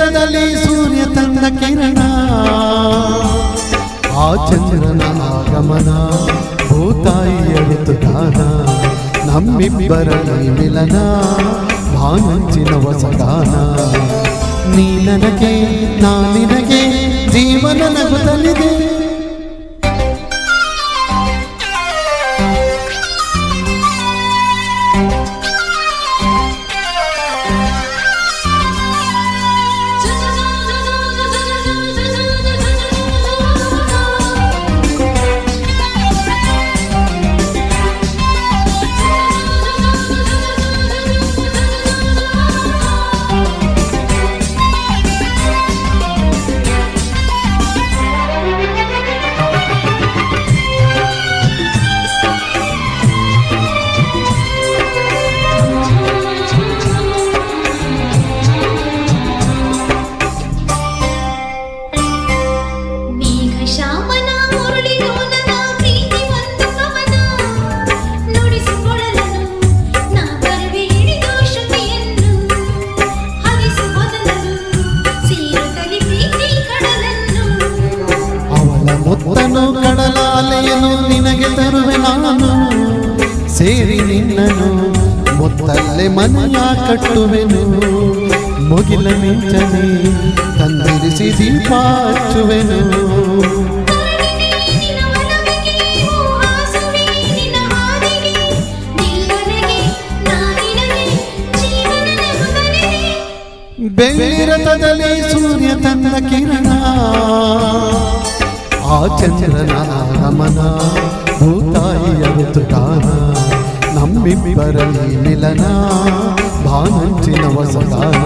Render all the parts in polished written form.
ರಥದಲ್ಲಿ ಸೂರ್ಯ ತಂದ ಕಿರಣ ಆ ಚಂದ್ರನ ಆಗಮನ ಭೂತಾಯಿಯ ಋತುಗಾನ ನಮ್ಮಿಬ್ಬರ ಮಿಲನ ಭಾನುಂಚಿನ ಹೊಸಗಾನ ನೀ ನನಗೆ ನಾ ನಿನಗೆ ಜೀವನ ನಗುತ್ತಲಿದೆ ಕಡಲಾಲೆಯನ್ನು ನಿನಗೆ ತರುವೆ ನಾನು ಸೇರಿ ನಿನ್ನನು ಮುತ್ತಲ್ಲೇ ಮನೆಯ ಕಟ್ಟುವೆನು ಮುಗಿಲ ಮಿಂಚನೆ ತಂದಿರಿಸಿ ದೀಪ ಹಚ್ಚುವೆನು ಬೆಳ್ಳಿ ರಥದಲ್ಲಿ ಸೂರ್ಯ ತಂದ ಕಿರಣ ಆ ಚಂದ್ರನ ಆಗಮನ ಭೂತಾಯಿಯ ಋತುಗಾನ ನಮ್ಮಿಬ್ಬರಲ್ಲಿ ಮಿಲನ ಭಾನುಂಚಿನ ಹೊಸಗಾನ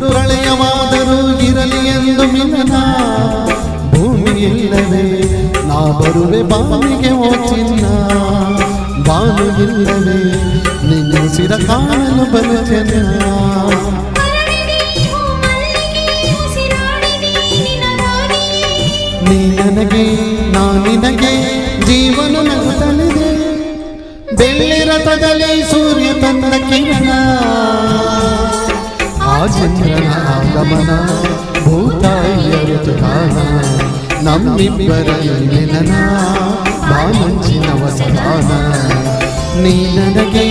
ಪ್ರಳಯವಾದರೂ ಇರಲಿ ಎಂದು ಮಿಲನ ಭೂಮಿ ಇಲ್ಲವೇ ನಾ ಬರುವೆ ಬಾವಿಗೆ ಓ ಚಿನ್ನ ಬಾನು ಇಲ್ಲವೇ ನಿನ್ನ ಸಿರ ಕಾಣಲು ಬಲು ಜನ ನೀ ನನಗೆ ನಾ ನಿನಗೆ ಜೀವನ ನಗುತ್ತಲಿದೆ ಬೆಳ್ಳಿ ರಥದಲ್ಲಿ ಸೂರ್ಯ ತಂದ ಕಿರಣ ಆ ಚಂದ್ರನ ಆಗಮನ ಭೂತಾಯಿಯ ಋತುಗಾನ ನಮ್ಮಿಬ್ಬರಲ್ಲಿ ಮಿಲನ ಭಾನುಂಚಿನ ಹೊಸಗಾನ ನೀ ನನಗೆ